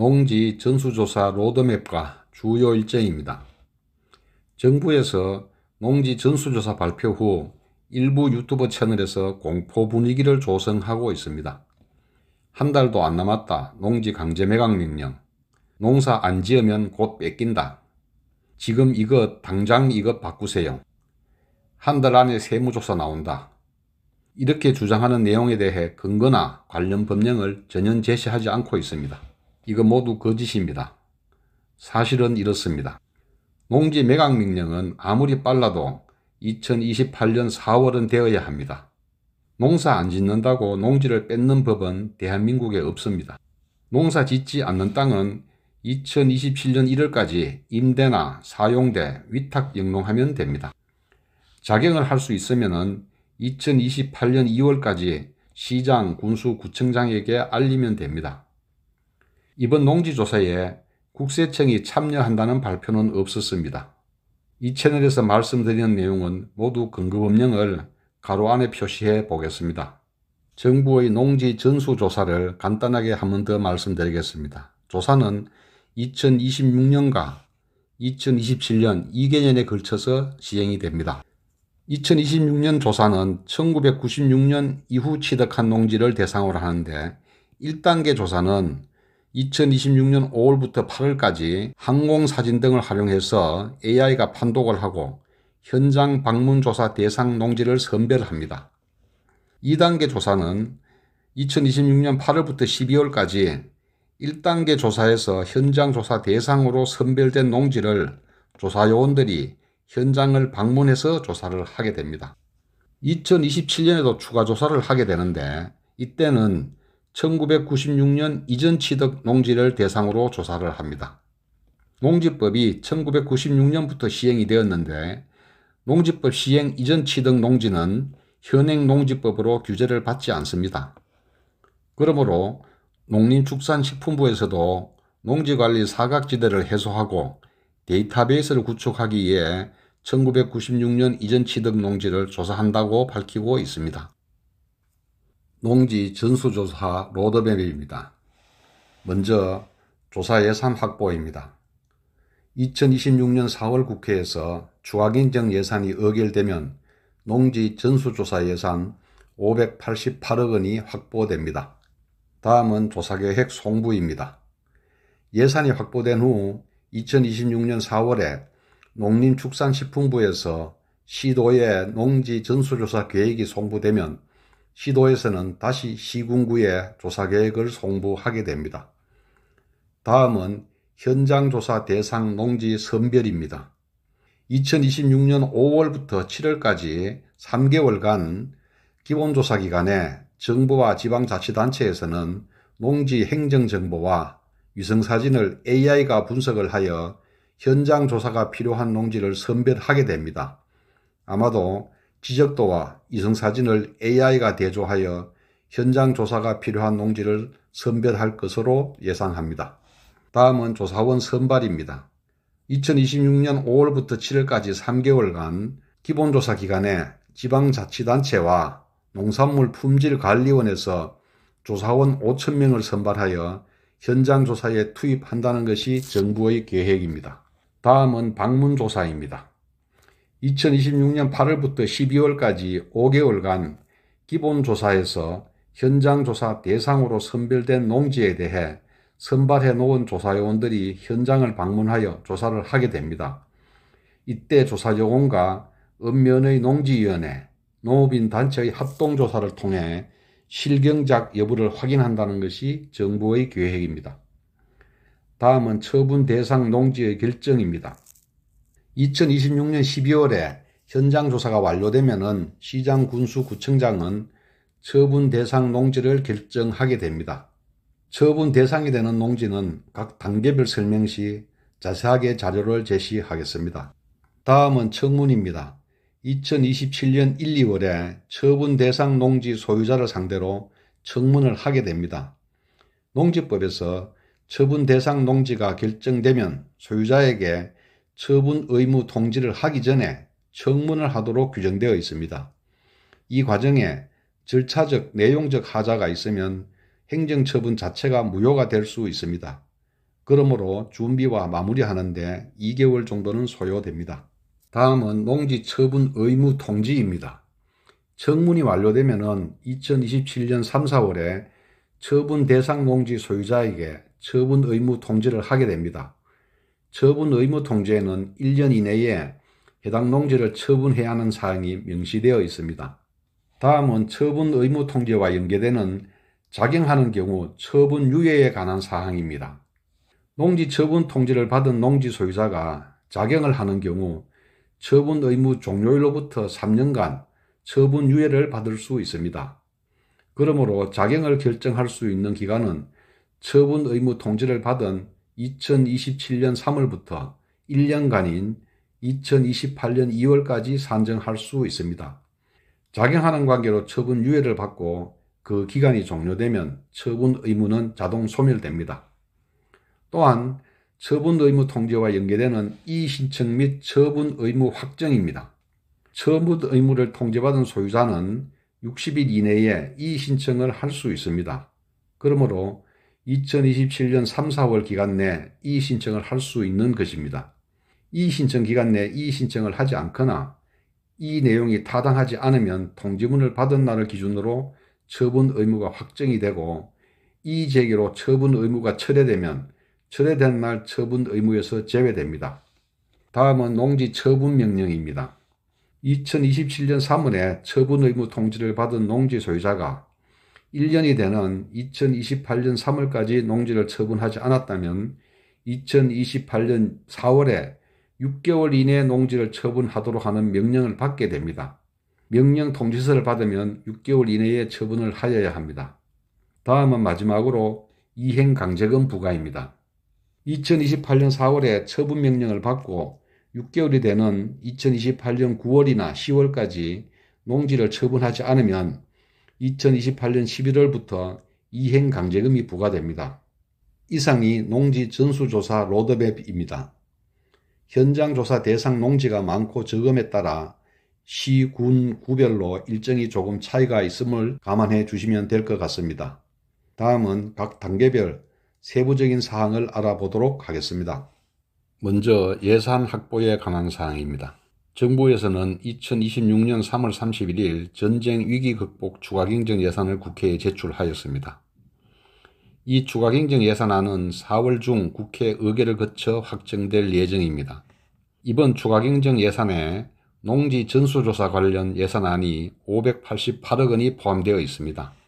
농지 전수조사 로드맵과 주요 일정입니다. 정부에서 농지 전수조사 발표 후 일부 유튜브 채널에서 공포 분위기를 조성하고 있습니다. 한 달도 안 남았다. 농지 강제 매각 명령. 농사 안 지으면 곧 뺏긴다. 지금 이것 당장 이것 바꾸세요. 한 달 안에 세무조사 나온다. 이렇게 주장하는 내용에 대해 근거나 관련 법령을 전혀 제시하지 않고 있습니다. 이거 모두 거짓입니다. 사실은 이렇습니다. 농지 매각 명령은 아무리 빨라도 2028년 4월은 되어야 합니다. 농사 안 짓는다고 농지를 뺏는 법은 대한민국에 없습니다. 농사 짓지 않는 땅은 2027년 1월까지 임대나 사용돼 위탁 영농하면 됩니다. 작용을 할 수 있으면 2028년 2월까지 시장, 군수, 구청장에게 알리면 됩니다. 이번 농지조사에 국세청이 참여한다는 발표는 없었습니다. 이 채널에서 말씀드리는 내용은 모두 근거법령을 가로 안에 표시해 보겠습니다. 정부의 농지 전수조사를 간단하게 한 번 더 말씀드리겠습니다. 조사는 2026년과 2027년 2개년에 걸쳐서 시행이 됩니다. 2026년 조사는 1996년 이후 취득한 농지를 대상으로 하는데 1단계 조사는 2026년 5월부터 8월까지 항공사진 등을 활용해서 AI가 판독을 하고 현장 방문조사 대상 농지를 선별합니다. 2단계 조사는 2026년 8월부터 12월까지 1단계 조사에서 현장 조사 대상으로 선별된 농지를 조사요원들이 현장을 방문해서 조사를 하게 됩니다. 2027년에도 추가 조사를 하게 되는데 이때는 1996년 이전 취득 농지를 대상으로 조사를 합니다. 농지법이 1996년부터 시행이 되었는데 농지법 시행 이전 취득 농지는 현행 농지법으로 규제를 받지 않습니다. 그러므로 농림축산식품부에서도 농지관리 사각지대를 해소하고 데이터베이스를 구축하기 위해 1996년 이전 취득 농지를 조사한다고 밝히고 있습니다. 농지 전수조사 로드맵입니다. 먼저 조사 예산 확보입니다. 2026년 4월 국회에서 추가경정 예산이 의결되면 농지 전수조사 예산 588억 원이 확보됩니다. 다음은 조사계획 송부입니다. 예산이 확보된 후 2026년 4월에 농림축산식품부에서 시도에 농지 전수조사 계획이 송부되면 시도에서는 다시 시군구에 조사계획을 송부하게 됩니다. 다음은 현장조사 대상 농지 선별입니다. 2026년 5월부터 7월까지 3개월간 기본조사 기간에 정부와 지방자치단체에서는 농지 행정정보와 위성사진을 AI가 분석을 하여 현장조사가 필요한 농지를 선별하게 됩니다. 아마도 지적도와 위성사진을 AI가 대조하여 현장조사가 필요한 농지를 선별할 것으로 예상합니다. 다음은 조사원 선발입니다. 2026년 5월부터 7월까지 3개월간 기본조사 기간에 지방자치단체와 농산물품질관리원에서 조사원 5,000명을 선발하여 현장조사에 투입한다는 것이 정부의 계획입니다. 다음은 방문조사입니다. 2026년 8월부터 12월까지 5개월간 기본조사에서 현장조사 대상으로 선별된 농지에 대해 선발해 놓은 조사요원들이 현장을 방문하여 조사를 하게 됩니다. 이때 조사요원과 읍면의 농지위원회, 농업인 단체의 합동조사를 통해 실경작 여부를 확인한다는 것이 정부의 계획입니다. 다음은 처분 대상 농지의 결정입니다. 2026년 12월에 현장조사가 완료되면 시장, 군수, 구청장은 처분 대상 농지를 결정하게 됩니다. 처분 대상이 되는 농지는 각 단계별 설명 시 자세하게 자료를 제시하겠습니다. 다음은 청문입니다. 2027년 1, 2월에 처분 대상 농지 소유자를 상대로 청문을 하게 됩니다. 농지법에서 처분 대상 농지가 결정되면 소유자에게 처분 의무 통지를 하기 전에 청문을 하도록 규정되어 있습니다. 이 과정에 절차적, 내용적 하자가 있으면 행정처분 자체가 무효가 될 수 있습니다. 그러므로 준비와 마무리하는데 2개월 정도는 소요됩니다. 다음은 농지 처분 의무 통지입니다. 청문이 완료되면 2027년 3, 4월에 처분 대상 농지 소유자에게 처분 의무 통지를 하게 됩니다. 처분 의무 통지에는 1년 이내에 해당 농지를 처분해야 하는 사항이 명시되어 있습니다. 다음은 처분 의무 통지와 연계되는 작용하는 경우 처분 유예에 관한 사항입니다. 농지 처분 통지를 받은 농지 소유자가 작용을 하는 경우 처분 의무 종료일로부터 3년간 처분 유예를 받을 수 있습니다. 그러므로 작용을 결정할 수 있는 기간은 처분 의무 통지를 받은 2027년 3월부터 1년간인 2028년 2월까지 산정할 수 있습니다. 작용하는 관계로 처분 유예를 받고 그 기간이 종료되면 처분 의무는 자동 소멸됩니다. 또한 처분 의무 통지와 연계되는 이의신청 및 처분 의무 확정입니다. 처분 의무를 통지받은 소유자는 60일 이내에 이의신청을 할 수 있습니다. 그러므로 2027년 3, 4월 기간 내 이의신청을 할 수 있는 것입니다. 이의신청 기간 내 이의신청을 하지 않거나 이 내용이 타당하지 않으면 통지문을 받은 날을 기준으로 처분 의무가 확정이 되고 이의 제기로 처분 의무가 철회되면 철회된 날 처분 의무에서 제외됩니다. 다음은 농지 처분 명령입니다. 2027년 3월에 처분 의무 통지를 받은 농지 소유자가 1년이 되는 2028년 3월까지 농지를 처분하지 않았다면 2028년 4월에 6개월 이내 농지를 처분하도록 하는 명령을 받게 됩니다. 명령 통지서를 받으면 6개월 이내에 처분을 하여야 합니다. 다음은 마지막으로 이행강제금 부과입니다. 2028년 4월에 처분 명령을 받고 6개월이 되는 2028년 9월이나 10월까지 농지를 처분하지 않으면 2028년 11월부터 이행강제금이 부과됩니다. 이상이 농지 전수조사 로드맵입니다. 현장조사 대상 농지가 많고 적음에 따라 시, 군, 구별로 일정이 조금 차이가 있음을 감안해 주시면 될 것 같습니다. 다음은 각 단계별 세부적인 사항을 알아보도록 하겠습니다. 먼저 예산 확보에 관한 사항입니다. 정부에서는 2026년 3월 31일 전쟁 위기 극복 추가경정 예산을 국회에 제출하였습니다. 이 추가경정 예산안은 4월 중 국회 의결을 거쳐 확정될 예정입니다. 이번 추가경정 예산에 농지 전수조사 관련 예산안이 588억 원이 포함되어 있습니다.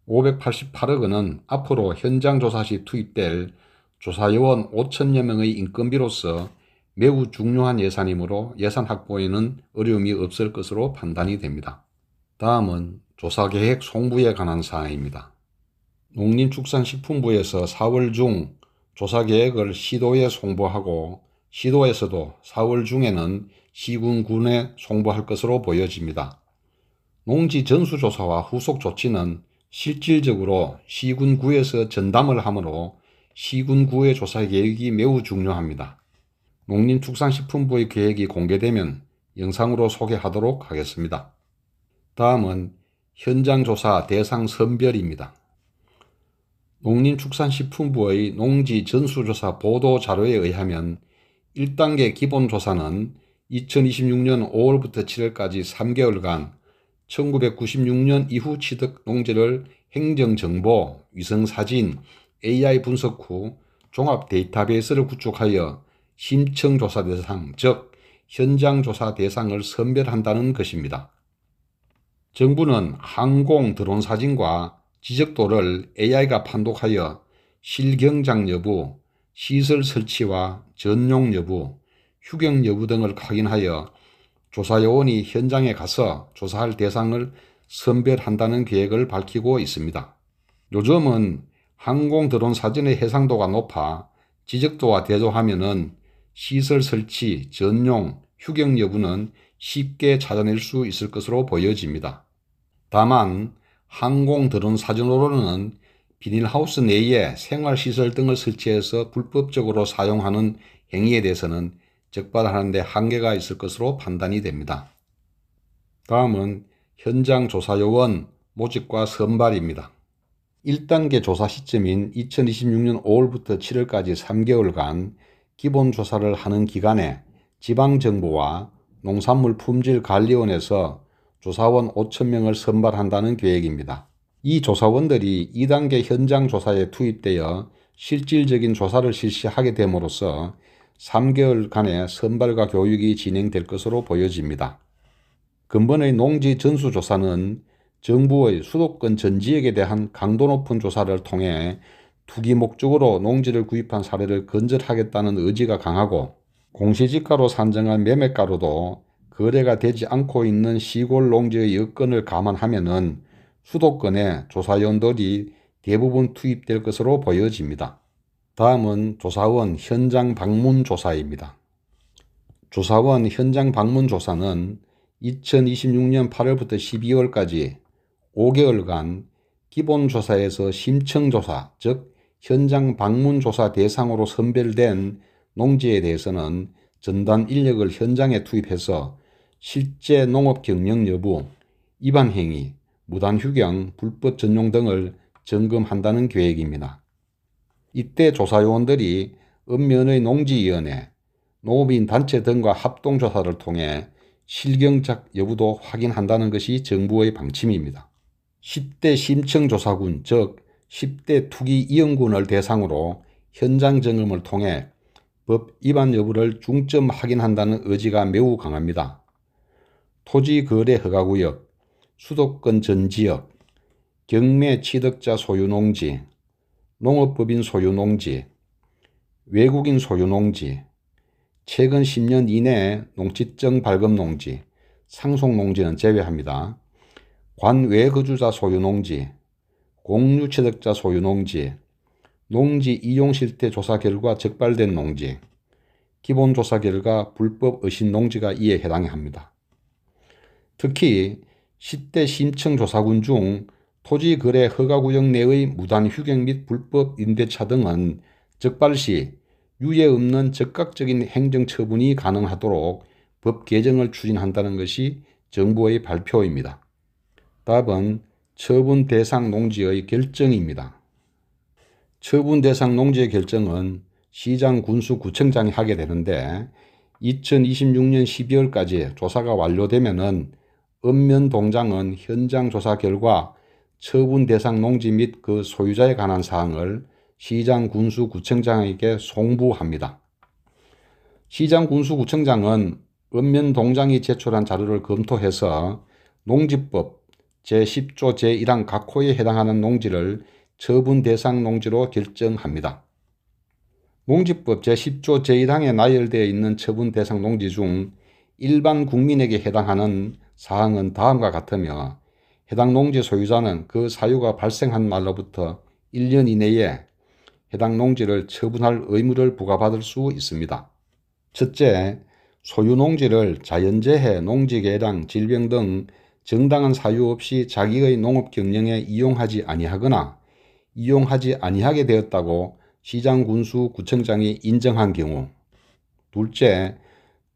588억 원은 앞으로 현장조사 시 투입될 조사요원 5천여 명의 인건비로서 매우 중요한 예산이므로 예산 확보에는 어려움이 없을 것으로 판단이 됩니다. 다음은 조사계획 송부에 관한 사항입니다. 농림축산식품부에서 4월 중 조사계획을 시도에 송부하고 시도에서도 4월 중에는 시군군에 송부할 것으로 보여집니다. 농지 전수조사와 후속 조치는 실질적으로 시군구에서 전담을 하므로 시군구의 조사 계획이 매우 중요합니다. 농림축산식품부의 계획이 공개되면 영상으로 소개하도록 하겠습니다. 다음은 현장조사 대상 선별입니다. 농림축산식품부의 농지 전수조사 보도자료에 의하면 1단계 기본조사는 2026년 5월부터 7월까지 3개월간 1996년 이후 취득 농지를 행정정보, 위성사진, AI 분석 후 종합 데이터베이스를 구축하여 심층조사 대상, 즉 현장조사 대상을 선별한다는 것입니다. 정부는 항공 드론 사진과 지적도를 AI가 판독하여 실경장 여부, 시설 설치와 전용 여부, 휴경 여부 등을 확인하여 조사요원이 현장에 가서 조사할 대상을 선별한다는 계획을 밝히고 있습니다. 요즘은 항공 드론 사진의 해상도가 높아 지적도와 대조하면은 시설 설치, 전용, 휴경 여부는 쉽게 찾아낼 수 있을 것으로 보여집니다. 다만 항공 드론 사진으로는 비닐하우스 내에 생활시설 등을 설치해서 불법적으로 사용하는 행위에 대해서는 적발하는 데 한계가 있을 것으로 판단이 됩니다. 다음은 현장 조사요원 모집과 선발입니다. 1단계 조사 시점인 2026년 5월부터 7월까지 3개월간 기본 조사를 하는 기간에 지방정부와 농산물품질관리원에서 조사원 5,000명을 선발한다는 계획입니다. 이 조사원들이 2단계 현장 조사에 투입되어 실질적인 조사를 실시하게 됨으로써 3개월간의 선발과 교육이 진행될 것으로 보여집니다. 근본의 농지 전수조사는 정부의 수도권 전 지역에 대한 강도 높은 조사를 통해 투기 목적으로 농지를 구입한 사례를 근절하겠다는 의지가 강하고, 공시지가로 산정한 매매가로도 거래가 되지 않고 있는 시골 농지의 여건을 감안하면 수도권에 조사원들이 대부분 투입될 것으로 보여집니다. 다음은 조사원 현장 방문 조사입니다. 조사원 현장 방문 조사는 2026년 8월부터 12월까지 5개월간 기본조사에서 심층조사, 즉 현장 방문조사 대상으로 선별된 농지에 대해서는 전담 인력을 현장에 투입해서 실제 농업 경영 여부, 위반행위, 무단휴경, 불법 전용 등을 점검한다는 계획입니다. 이때 조사요원들이 읍면의 농지위원회, 농업인 단체 등과 합동조사를 통해 실경작 여부도 확인한다는 것이 정부의 방침입니다. 10대 심층조사군, 즉 10대 투기 이용군을 대상으로 현장 점검을 통해 법 위반 여부를 중점 확인한다는 의지가 매우 강합니다. 토지거래 허가구역, 수도권 전 지역, 경매 취득자 소유농지, 농업법인 소유농지, 외국인 소유농지, 최근 10년 이내에 농지증 발급 농지, 상속농지는 제외합니다. 관외거주자 소유농지, 공유취득자 소유농지, 농지 이용실태 조사 결과 적발된 농지, 기본조사 결과 불법 의심 농지가 이에 해당합니다. 특히 10대 심층조사군 중 토지거래 허가구역 내의 무단휴경 및 불법 임대차 등은 적발 시 유예 없는 즉각적인 행정처분이 가능하도록 법 개정을 추진한다는 것이 정부의 발표입니다. 답은 처분 대상 농지의 결정입니다. 처분 대상 농지의 결정은 시장, 군수, 구청장이 하게 되는데 2026년 12월까지 조사가 완료되면 읍면 동장은 현장 조사 결과 처분 대상 농지 및 그 소유자에 관한 사항을 시장, 군수, 구청장에게 송부합니다. 시장, 군수, 구청장은 읍면 동장이 제출한 자료를 검토해서 농지법 제10조 제1항 각 호에 해당하는 농지를 처분 대상 농지로 결정합니다. 농지법 제10조 제1항에 나열되어 있는 처분 대상 농지 중 일반 국민에게 해당하는 사항은 다음과 같으며, 해당 농지 소유자는 그 사유가 발생한 날로부터 1년 이내에 해당 농지를 처분할 의무를 부과받을 수 있습니다. 첫째, 소유 농지를 자연재해, 농지개량, 질병 등 정당한 사유 없이 자기의 농업 경영에 이용하지 아니하거나 이용하지 아니하게 되었다고 시장, 군수, 구청장이 인정한 경우. 둘째,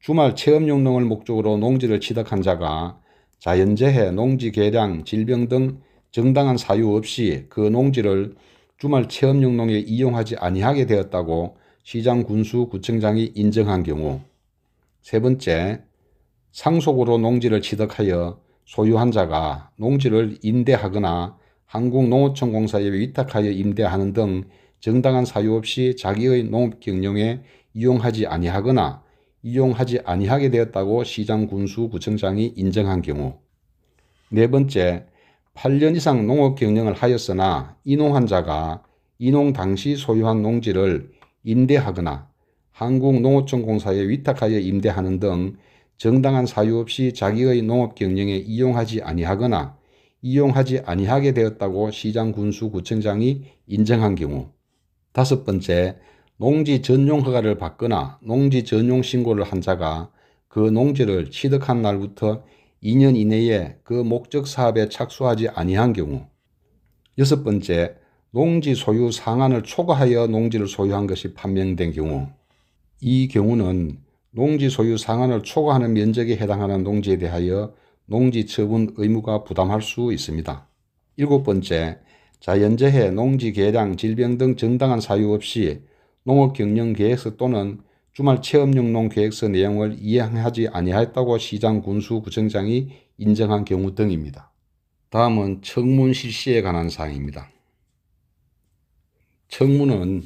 주말 체험용농을 목적으로 농지를 취득한 자가 자연재해, 농지개량, 질병 등 정당한 사유 없이 그 농지를 주말 체험용농에 이용하지 아니하게 되었다고 시장, 군수, 구청장이 인정한 경우. 세 번째, 상속으로 농지를 취득하여 소유한 자가 농지를 임대하거나 한국농어촌공사에 위탁하여 임대하는 등 정당한 사유 없이 자기의 농업 경영에 이용하지 아니하거나 이용하지 아니하게 되었다고 시장, 군수, 구청장이 인정한 경우. 네 번째, 8년 이상 농업 경영을 하였으나 이농한 자가 이농 당시 소유한 농지를 임대하거나 한국농어촌공사에 위탁하여 임대하는 등 정당한 사유 없이 자기의 농업 경영에 이용하지 아니하거나 이용하지 아니하게 되었다고 시장, 군수, 구청장이 인정한 경우. 다섯 번째, 농지 전용 허가를 받거나 농지 전용 신고를 한 자가 그 농지를 취득한 날부터 2년 이내에 그 목적 사업에 착수하지 아니한 경우. 여섯 번째, 농지 소유 상한을 초과하여 농지를 소유한 것이 판명된 경우. 이 경우는 농지 소유 상한을 초과하는 면적에 해당하는 농지에 대하여 농지 처분 의무가 부담할 수 있습니다. 일곱 번째, 자연재해, 농지 개량, 질병 등 정당한 사유 없이 농업경영계획서 또는 주말체험용농계획서 내용을 이행하지 아니하였다고 시장, 군수, 구청장이 인정한 경우 등입니다. 다음은 청문 실시에 관한 사항입니다. 청문은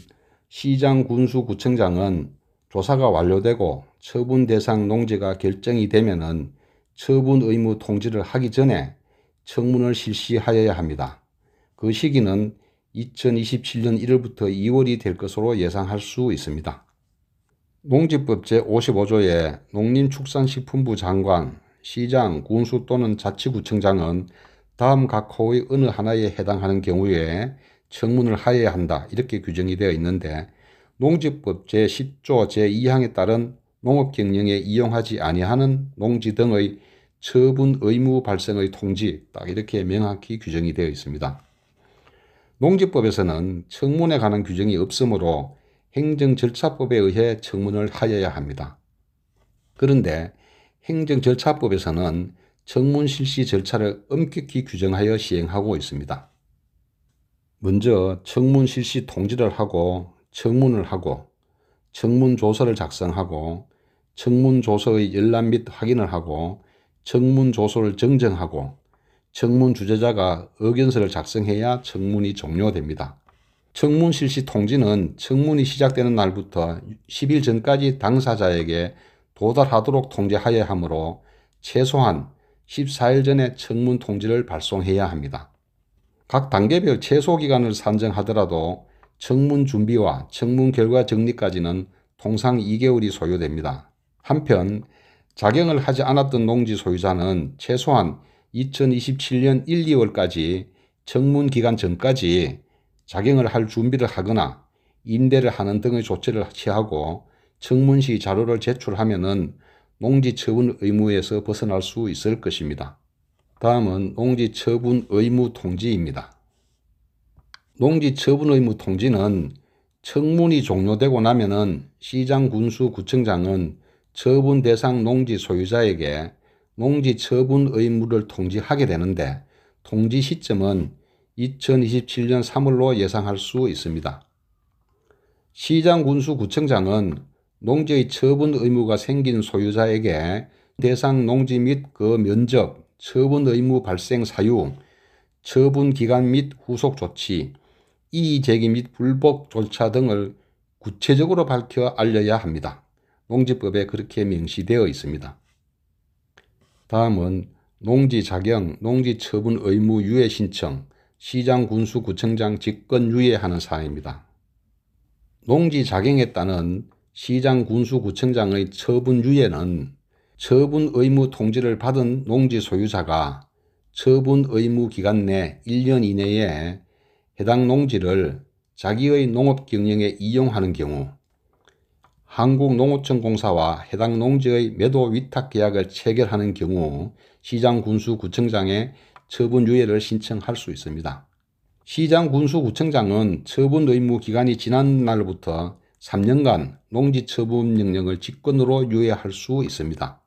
시장, 군수, 구청장은 조사가 완료되고 처분 대상 농지가 결정이 되면은 처분 의무 통지를 하기 전에 청문을 실시하여야 합니다. 그 시기는 2027년 1월부터 2월이 될 것으로 예상할 수 있습니다. 농지법 제55조에 농림축산식품부 장관, 시장, 군수 또는 자치구청장은 다음 각 호의 어느 하나에 해당하는 경우에 청문을 하여야 한다, 이렇게 규정이 되어 있는데, 농지법 제10조 제2항에 따른 농업경영에 이용하지 아니하는 농지 등의 처분 의무 발생의 통지, 딱 이렇게 명확히 규정이 되어 있습니다. 농지법에서는 청문에 관한 규정이 없으므로 행정절차법에 의해 청문을 하여야 합니다. 그런데 행정절차법에서는 청문 실시 절차를 엄격히 규정하여 시행하고 있습니다. 먼저 청문 실시 통지를 하고 청문을 하고 청문조서를 작성하고 청문조서의 열람 및 확인을 하고 청문조서를 정정하고 청문 주재자가 의견서를 작성해야 청문이 종료됩니다. 청문 실시 통지는 청문이 시작되는 날부터 10일 전까지 당사자에게 도달하도록 통지하여야 하므로 최소한 14일 전에 청문 통지를 발송해야 합니다. 각 단계별 최소 기간을 산정하더라도 청문 준비와 청문 결과 정리까지는 통상 2개월이 소요됩니다. 한편 작용을 하지 않았던 농지 소유자는 최소한 2027년 1, 2월까지 청문 기간 전까지 작용을 할 준비를 하거나 임대를 하는 등의 조치를 취하고 청문 시 자료를 제출하면은 농지 처분 의무에서 벗어날 수 있을 것입니다. 다음은 농지 처분 의무 통지입니다. 농지 처분 의무 통지는 청문이 종료되고 나면은 시장, 군수, 구청장은 처분 대상 농지 소유자에게 농지 처분 의무를 통지하게 되는데, 통지 시점은 2027년 3월로 예상할 수 있습니다. 시장, 군수, 구청장은 농지의 처분 의무가 생긴 소유자에게 대상 농지 및 그 면적, 처분 의무 발생 사유, 처분 기간 및 후속 조치, 이의 제기 및 불복 절차 등을 구체적으로 밝혀 알려야 합니다. 농지법에 그렇게 명시되어 있습니다. 다음은 농지 작용, 농지 처분 의무 유예 신청, 시장, 군수, 구청장 직권 유예하는 사항입니다. 농지 작용에 따른 시장, 군수, 구청장의 처분 유예는 처분 의무 통지를 받은 농지 소유자가 처분 의무 기간 내 1년 이내에 해당 농지를 자기의 농업 경영에 이용하는 경우, 한국농어촌공사와 해당 농지의 매도 위탁 계약을 체결하는 경우 시장, 군수, 구청장에 처분 유예를 신청할 수 있습니다. 시장, 군수, 구청장은 처분 의무 기간이 지난 날부터 3년간 농지 처분 명령을 직권으로 유예할 수 있습니다.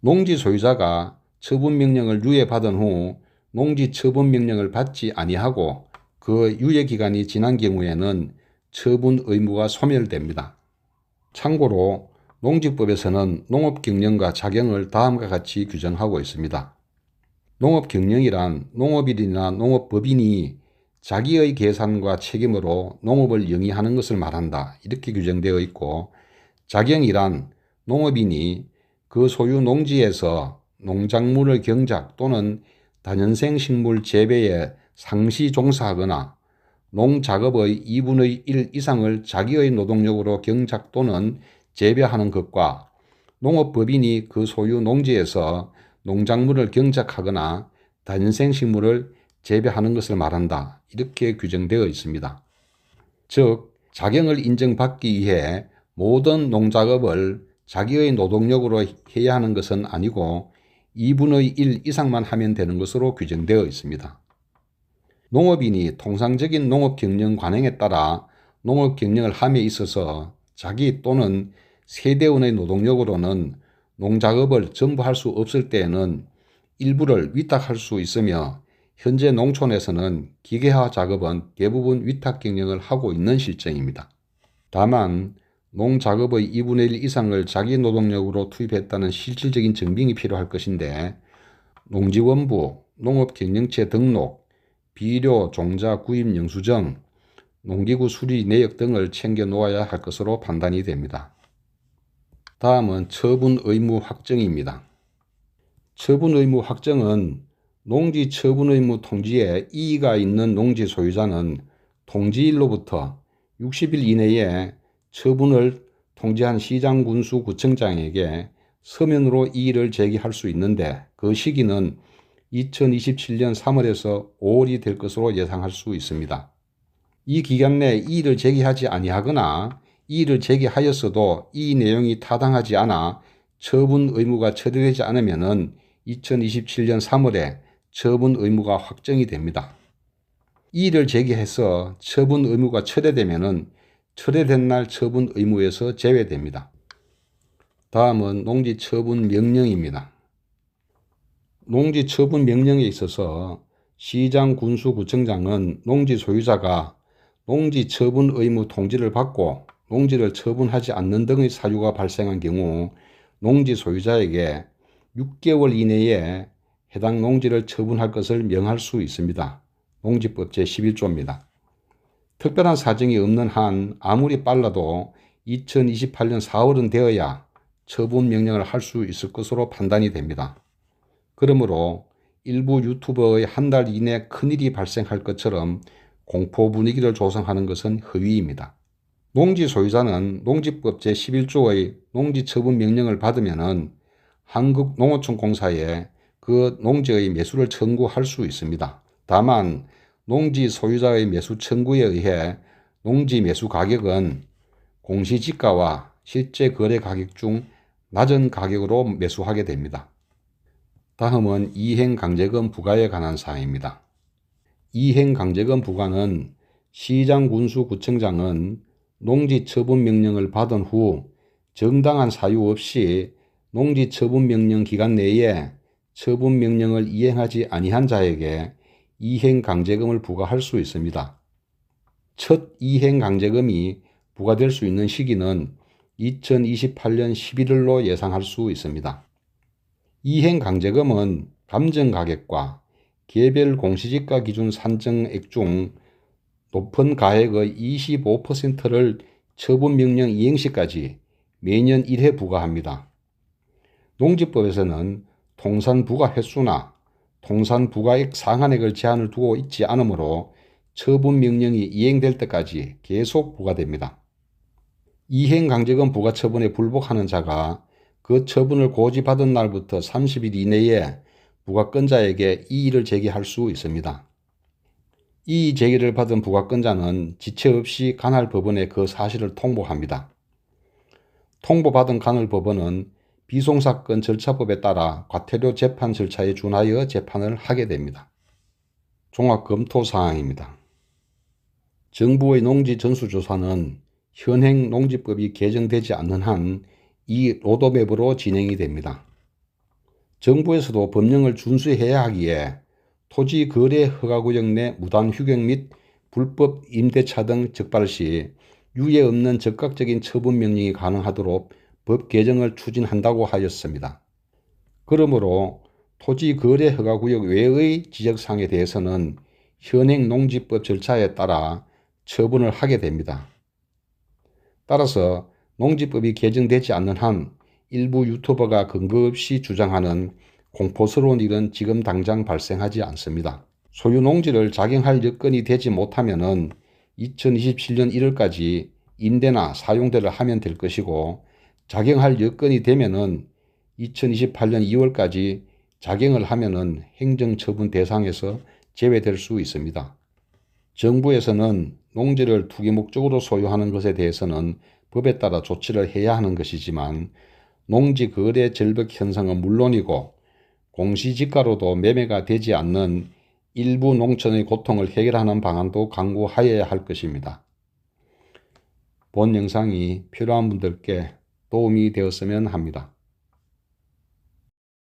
농지 소유자가 처분 명령을 유예받은 후 농지 처분 명령을 받지 아니하고 그 유예 기간이 지난 경우에는 처분 의무가 소멸됩니다. 참고로 농지법에서는 농업경영과 작용을 다음과 같이 규정하고 있습니다. 농업경영이란 농업인이나 농업법인이 자기의 계산과 책임으로 농업을 영위하는 것을 말한다, 이렇게 규정되어 있고, 작용이란 농업인이 그 소유 농지에서 농작물을 경작 또는 다년생 식물 재배에 상시 종사하거나 농작업의 2분의 1 이상을 자기의 노동력으로 경작 또는 재배하는 것과 농업법인이 그 소유 농지에서 농작물을 경작하거나 다년생 식물을 재배하는 것을 말한다, 이렇게 규정되어 있습니다. 즉, 작용을 인정받기 위해 모든 농작업을 자기의 노동력으로 해야 하는 것은 아니고 2분의 1 이상만 하면 되는 것으로 규정되어 있습니다. 농업인이 통상적인 농업경영 관행에 따라 농업경영을 함에 있어서 자기 또는 세대원의 노동력으로는 농작업을 전부 할 수 없을 때에는 일부를 위탁할 수 있으며, 현재 농촌에서는 기계화 작업은 대부분 위탁 경영을 하고 있는 실정입니다. 다만 농작업의 2분의 1 이상을 자기 노동력으로 투입했다는 실질적인 증빙이 필요할 것인데 농지원부, 농업경영체 등록, 비료, 종자 구입 영수증, 농기구 수리 내역 등을 챙겨 놓아야 할 것으로 판단이 됩니다. 다음은 처분 의무 확정입니다. 처분 의무 확정은 농지 처분 의무 통지에 이의가 있는 농지 소유자는 통지일로부터 60일 이내에 처분을 통지한 시장, 군수, 구청장에게 서면으로 이의를 제기할 수 있는데 그 시기는 2027년 3월에서 5월이 될 것으로 예상할 수 있습니다. 이 기간 내에 이의를 제기하지 아니하거나 이의를 제기하였어도 이 내용이 타당하지 않아 처분 의무가 처리되지 않으면 2027년 3월에 처분 의무가 확정이 됩니다. 이의를 제기해서 처분 의무가 철회되면 철회된 날 처분 의무에서 제외됩니다. 다음은 농지 처분 명령입니다. 농지 처분 명령에 있어서 시장, 군수, 구청장은 농지 소유자가 농지 처분 의무 통지를 받고 농지를 처분하지 않는 등의 사유가 발생한 경우 농지 소유자에게 6개월 이내에 해당 농지를 처분할 것을 명할 수 있습니다. 농지법 제11조입니다. 특별한 사정이 없는 한 아무리 빨라도 2028년 4월은 되어야 처분 명령을 할 수 있을 것으로 판단이 됩니다. 그러므로 일부 유튜버의 한 달 이내 큰일이 발생할 것처럼 공포 분위기를 조성하는 것은 허위입니다. 농지 소유자는 농지법 제11조의 농지 처분 명령을 받으면 한국농어촌공사에 그 농지의 매수를 청구할 수 있습니다. 다만 농지 소유자의 매수 청구에 의해 농지 매수 가격은 공시지가와 실제 거래 가격 중 낮은 가격으로 매수하게 됩니다. 다음은 이행강제금 부과에 관한 사항입니다. 이행강제금 부과는 시장, 군수, 구청장은 농지 처분 명령을 받은 후 정당한 사유 없이 농지 처분 명령 기간 내에 처분 명령을 이행하지 아니한 자에게 이행강제금을 부과할 수 있습니다. 첫 이행강제금이 부과될 수 있는 시기는 2028년 11월로 예상할 수 있습니다. 이행강제금은 감정가격과 개별 공시지가 기준 산정액 중 높은 가액의 25%를 처분명령 이행시까지 매년 1회 부과합니다. 농지법에서는 통산부과 횟수나 통산부과액 상한액을 제한을 두고 있지 않으므로 처분명령이 이행될 때까지 계속 부과됩니다. 이행강제금 부과 처분에 불복하는 자가 그 처분을 고지받은 날부터 30일 이내에 부과권자에게 이의를 제기할 수 있습니다. 이의 제기를 받은 부과권자는 지체 없이 간할법원에 그 사실을 통보합니다. 통보받은 간할법원은 비송사건 절차법에 따라 과태료 재판 절차에 준하여 재판을 하게 됩니다. 종합검토사항입니다. 정부의 농지 전수조사는 현행 농지법이 개정되지 않는 한 이 로드맵으로 진행이 됩니다. 정부에서도 법령을 준수해야 하기에 토지 거래 허가구역 내 무단 휴경 및 불법 임대차 등 적발 시 유예 없는 즉각적인 처분 명령이 가능하도록 법 개정을 추진한다고 하였습니다. 그러므로 토지 거래 허가구역 외의 지적사항에 대해서는 현행 농지법 절차에 따라 처분을 하게 됩니다. 따라서 농지법이 개정되지 않는 한 일부 유튜버가 근거 없이 주장하는 공포스러운 일은 지금 당장 발생하지 않습니다. 소유 농지를 작용할 여건이 되지 못하면 2027년 1월까지 임대나 사용대를 하면 될 것이고 작용할 여건이 되면 2028년 2월까지 작용을 하면 행정처분 대상에서 제외될 수 있습니다. 정부에서는 농지를 투기 목적으로 소유하는 것에 대해서는 법에 따라 조치를 해야 하는 것이지만 농지 거래 절벽 현상은 물론이고 공시지가로도 매매가 되지 않는 일부 농촌의 고통을 해결하는 방안도 강구하여야 할 것입니다. 본 영상이 필요한 분들께 도움이 되었으면 합니다.